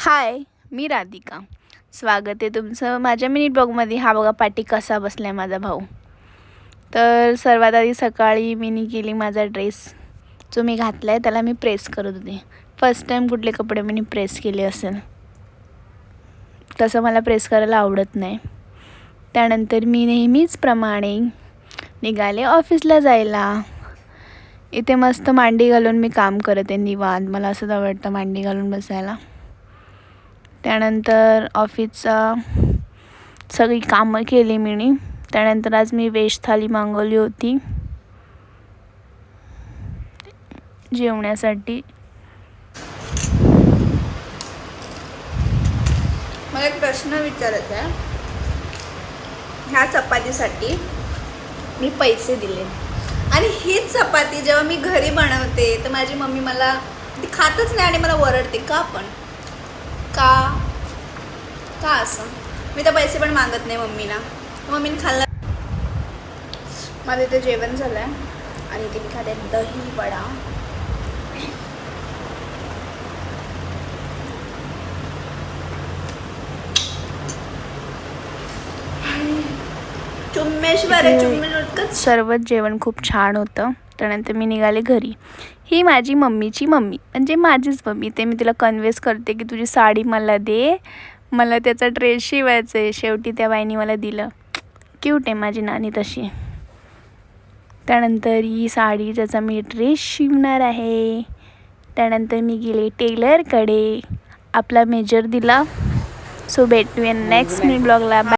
हाय, मी राधिका. स्वागत आहे तुमचं माझ्या मिनी ब्लॉगमध्ये. हा बघा पाठी कसा बसला आहे माझा भाऊ. तर सर्वात आधी सकाळी मी केली माझा ड्रेस जो मी घातला आहे त्याला मी प्रेस करत होते. फर्स्ट टाईम कुठले कपडे मी प्रेस केले असेल. तसं मला प्रेस करायला आवडत नाही. त्यानंतर मी नेहमीच प्रमाणे निघाले ऑफिसला जायला. इथे मस्त मांडी घालून मी काम करते निवांत. मला असंच आवडतं मांडी घालून बसायला. त्यानंतर ऑफिसचा सगळी कामं केली मी. त्यानंतर आज मी व्हेज थाली मागवली होती जेवण्यासाठी. मला एक प्रश्न विचारायचा आहे. ह्या चपातीसाठी मी पैसे दिले आणि हीच चपाती जेव्हा मी घरी बनवते तर माझी मम्मी मला ती खातच नाही आणि मला ओरडते. का पण का असं? मी तर पैसे पण मागत नाही मम्मीला. मम्मीने खाल्ला. माझं इथे जेवण झालं आहे आणि इथे मी खाते दही वडा. सर्वच जेवण खूप छान होतं. त्यानंतर मी निघाले घरी. ही माझी मम्मीची मम्मी म्हणजे माझीच मम्मी. ते मी तिला कन्व्हेन्स करते की तुझी साडी मला दे, मला त्याचा ड्रेस शिवायचा आहे. शेवटी त्या बाईनी मला दिलं. क्यूट आहे माझी नानी तशी. त्यानंतर ही साडी त्याचा मी ड्रेस शिवणार आहे. त्यानंतर मी गेले टेलरकडे, आपला मेजर दिला. सो भेटूया नेक्स्ट मी ब्लॉगला.